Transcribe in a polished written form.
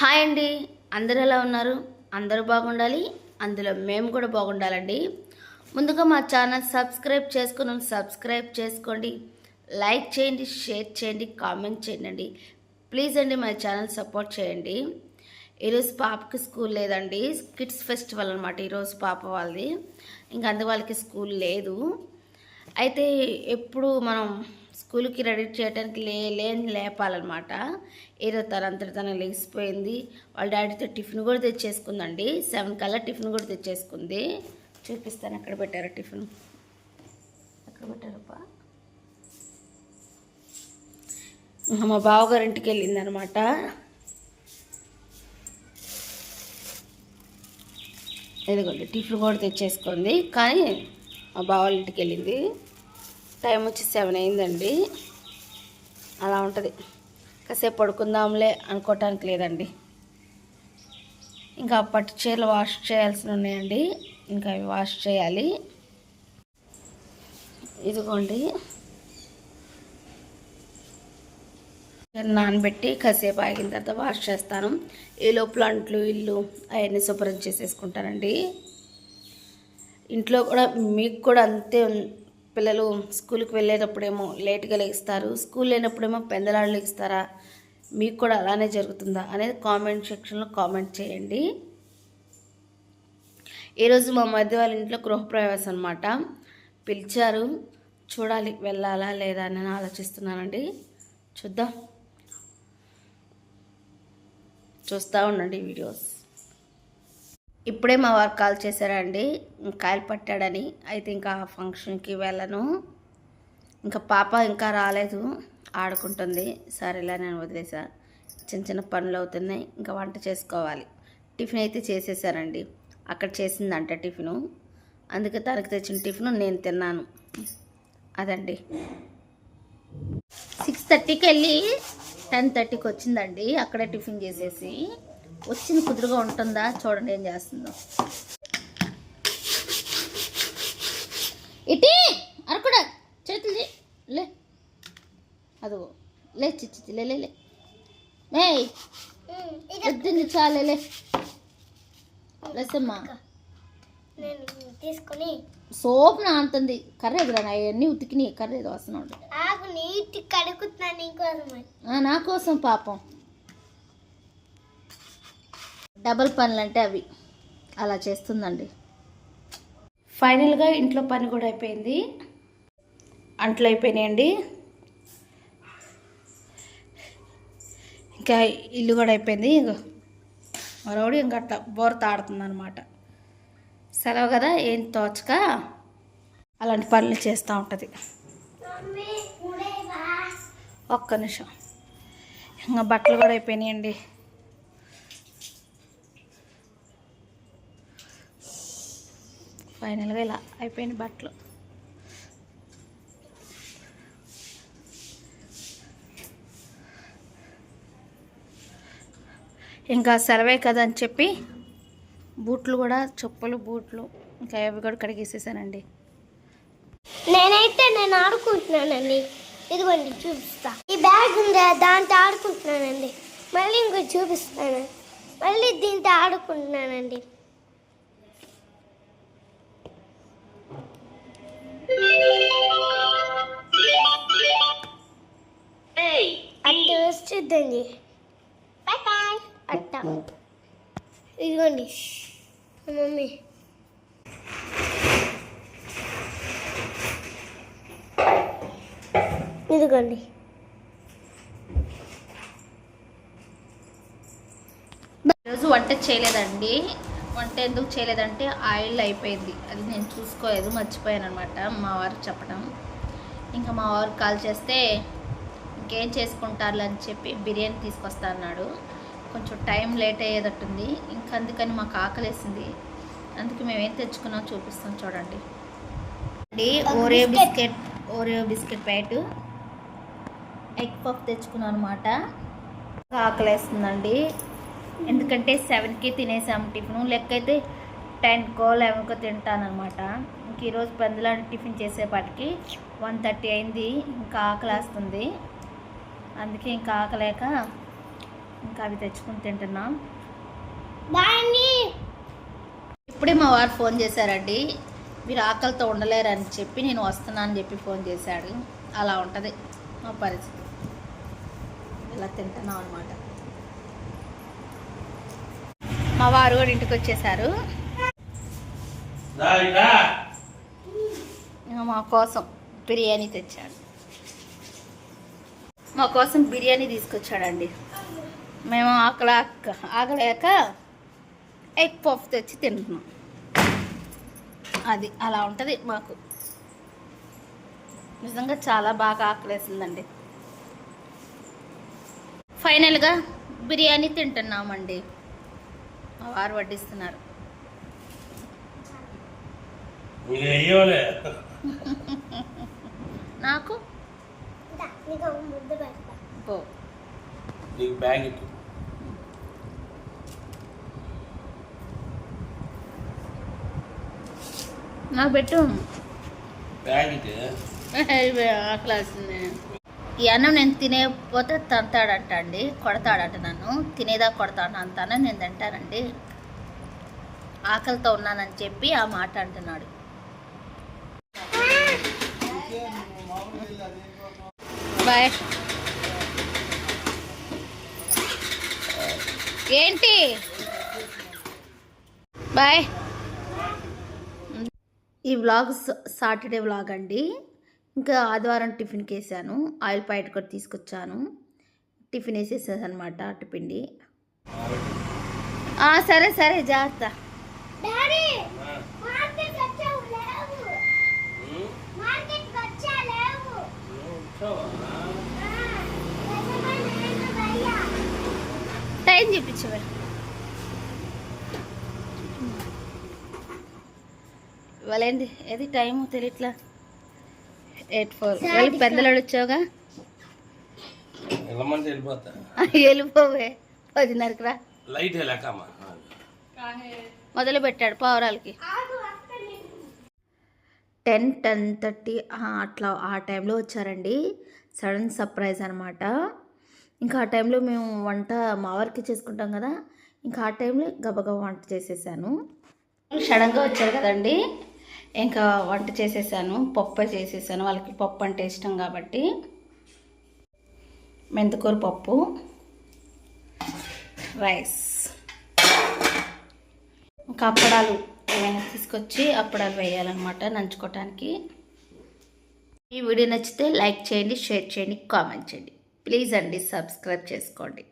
Hi అండి. అందరూ ఎలా ఉన్నారు? అందరూ బాగుండాలి, అందులో మేము కూడా బాగుండాలండి. ముందుగా మా ఛానల్ సబ్స్క్రైబ్ చేసుకోండి, లైక్ చేయండి, షేర్ చేయండి, కామెంట్ చేయండి. ప్లీజ్ అండి మా ఛానల్ సపోర్ట్ చేయండి. ఈరోజు పాపకి స్కూల్ లేదండి, కిడ్స్ ఫెస్టివల్ అనమాట ఈరోజు పాప వాళ్ళది. ఇంకా అందు వాళ్ళకి స్కూల్ లేదు. అయితే ఎప్పుడు మనం స్కూల్కి రెడీ చేయడానికి లేపాలన్నమాట. ఏదో తనంతట లేచిపోయింది. వాళ్ళ డాడీతో టిఫిన్ కూడా తెచ్చేసుకుందండి. 7 కల్లా టిఫిన్ కూడా తెచ్చేసుకుంది. చూపిస్తాను ఎక్కడ పెట్టారో టిఫిన్. ఎక్కడ పెట్టారప్పా? మా బావగారింటికి వెళ్ళింది అనమాట. ఇదిగోండి టిఫిన్ కూడా తెచ్చేసుకుంది. కానీ మా బావాళ్ళ ఇంటికి వెళ్ళింది. టైం వచ్చి 7 అయిందండి. అలా ఉంటుంది. కాసేపు పడుకుందాంలే అనుకోవటానికి లేదండి. ఇంకా పట్టు చీరలు వాష్ చేయాల్సి ఉన్నాయండి. ఇంకా అవి వాష్ చేయాలి. ఇదిగోండి నానబెట్టి కాసేపు ఆగిన తర్వాత వాష్ చేస్తాను. ఈ లోపల అంట్లు ఇల్లు అవన్నీ శుభ్రం చేసేసుకుంటానండి. ఇంట్లో కూడా మీకు కూడా అంతే. పిల్లలు స్కూల్కి వెళ్ళేటప్పుడేమో లేట్గా లెగిస్తారు, స్కూల్ లేనప్పుడేమో పెందలాడు లెగిస్తారా? మీకు కూడా అలానే జరుగుతుందా అనేది కామెంట్ సెక్షన్లో కామెంట్ చేయండి. ఈరోజు మా మధ్య వాళ్ళ ఇంట్లో గృహప్రవేశం అనమాట. పిలిచారు, చూడాలి వెళ్ళాలా లేదా అని ఆలోచిస్తున్నానండి. చూస్తూ ఉండండి వీడియోస్. ఇప్పుడే మా వారు కాల్ చేశారండి, కాయలు పట్టాడని. అయితే ఇంకా ఫంక్షన్కి వెళ్ళను. ఇంకా పాప ఇంకా రాలేదు, ఆడుకుంటుంది. సరేలా నేను వదిలేసా. చిన్న చిన్న పనులు అవుతున్నాయి. ఇంకా వంట చేసుకోవాలి. టిఫిన్ అయితే చేసేసానండి. అక్కడ చేసిందంట టిఫిను. అందుకే తనకు తెచ్చిన టిఫిన్ నేను తిన్నాను. అదండి. 6:30కి వెళ్ళి 10:30కి వచ్చిందండి. అక్కడే టిఫిన్ చేసేసి వచ్చింది. కుదురుగా ఉంటుందా చూడండి ఏం చేస్తుందో. ఇటీ అరకుడా చేతులు లే, అదిగో లే చిచ్చి లే లే వద్దు చాలే లేసమ్మా. తీసుకొని సోప్ నాంతుంది. కర్రేదురా అవన్నీ ఉతికినాయి. కర్రేది వస్తున్నాడు. నీటి కడుగుతున్నా నా కోసం పాపం. డబల్ పనులు అంటే అవి అలా చేస్తుందండి. ఫైనల్గా ఇంట్లో పని కూడా అయిపోయింది. అంట్లు అయిపోయినాయండి. ఇంకా ఇల్లు కూడా అయిపోయింది. మరోడు ఇంకా అట్లా బోరత ఆడుతుంది అనమాట. సెలవు కదా ఏం తోచక అలాంటి పనులు చేస్తూ ఉంటుంది. ఒక్క నిమిషం. ఇంకా బట్టలు కూడా అయిపోయినాయండి. ఫైనల్గా ఇలా అయిపోయిన బట్టలు. ఇంకా సెలవే కదా అని చెప్పి బూట్లు కూడా, చెప్పులు బూట్లు ఇంకా అవి కూడా కడిగేసేసానండి. నేను ఆడుకుంటున్నానండి. ఇదిగోండి చూపిస్తా. ఈ బ్యాగ్ ఉందా, దాంతో ఆడుకుంటున్నానండి. మళ్ళీ ఇంకో చూపిస్తాను. మళ్ళీ దీంతో ఆడుకుంటున్నానండి. అట్ట వస్తుందండి. అట్ట ఇదిగోండి మమ్మీ. ఇదిగోండి ఈరోజు వంట చేయలేదండి. వంట ఎందుకు చేయలేదంటే ఆయిల్ అయిపోయింది. అది నేను చూసుకోలేదు, మర్చిపోయాను అనమాట మా వారికి చెప్పడం. ఇంకా మా వారికి కాల్ చేస్తే ఇంకేం చేసుకుంటారులే అని చెప్పి బిర్యానీ తీసుకొస్తా అన్నాడు. కొంచెం టైం లేట్ అయ్యేటట్టుంది. ఇంకా అందుకని మాకు ఆకలేసింది. అందుకే మేము ఏం తెచ్చుకున్నామో చూపిస్తాం చూడండి. Oreo biscuit packet, egg puff తెచ్చుకున్నాం అనమాట. ఆకలేస్తుందండి. ఎందుకంటే 7కి తినేసాము టిఫిన్. లెక్క అయితే 10కో 11కో తింటానమాట. ఇంక ఈరోజు పెందలాంటి టిఫిన్ చేసేపాటికి 1:30 అయింది. ఇంకా ఆకలేస్తుంది. అందుకే ఇంకా ఆకలేక ఇంకా అవి తెచ్చుకుని తింటున్నాం. బాయ్. ఇప్పుడే మా వారు ఫోన్ చేశారండి. మీరు ఆకలితో ఉండలేరని చెప్పి నేను వస్తున్నాను అని చెప్పి ఫోన్ చేశాడు. అలా ఉంటుంది మా పరిస్థితి. ఇలా తింటున్నాం అనమాట. మా వారు కూడా ఇంటికి వచ్చేసారు. మా కోసం బిర్యానీ తెచ్చాడు. మా కోసం బిర్యానీ తీసుకొచ్చాడండి. మేము ఆకలేక ఎగ్ పఫ్ తెచ్చి తింటున్నాం. అది అలా ఉంటుంది మాకు. నిజంగా చాలా బాగా ఆకలేసిందండి. ఫైనల్గా బిర్యానీ తింటున్నామండి. మా వారు వడ్డిస్తున్నారు. నాకు పో నాకు పెట్టు. ఆకలేస్తుంది. ఈ అన్నం నేను తినేకపోతే తంతాడంట అండి, కొడతాడంట. నన్ను తినేదా కొడతాను అంతాను నేను తింటానండి. ఆకలితో ఉన్నానని చెప్పి ఆ మాట అంటున్నాడు. బాయ్. ఏంటి బాయ్. ఈ వ్లాగ్ సాటర్డే వ్లాగ్ అండి. ఇంకా ఆదివారం టిఫిన్కి వేసాను. ఆయిల్ ప్యాకెట్ కూడా తీసుకొచ్చాను. టిఫిన్ వేసేసాను అనమాట. అట్టుపిండి. సరే సరే జాగ్రత్త. టైం చూపించవే. ఇవ్వలేంది ఏది టైము తెలియట్లా. 8:04. పెద్దలాడు వచ్చావుగా. వెళ్ళిపోవే. 10:30కి రా. మొదలు పెట్టాడు పావురాలకి. 10:30 అట్లా ఆ టైంలో వచ్చారండి. సడన్ సర్ప్రైజ్ అనమాట. ఇంకా ఆ టైంలో మేము వంట మా వారికి చేసుకుంటాం కదా. ఇంకా ఆ టైంలో గబగబా వంట చేసేసాను. సడన్గా వచ్చారు కదండి. ఇంకా వంట చేసేసాను. పప్పు చేసేసాను. వాళ్ళకి పప్పు అంటే ఇష్టం కాబట్టి మెంతికూర పప్పు, రైస్, ఇంకా అప్పడాలు ఏమైనా తీసుకొచ్చి అప్పడాలు వేయాలన్నమాట నంచుకోవటానికి. ఈ వీడియో నచ్చితే లైక్ చేయండి, షేర్ చేయండి, కామెంట్ చేయండి. ప్లీజ్ అండి సబ్స్క్రైబ్ చేసుకోండి.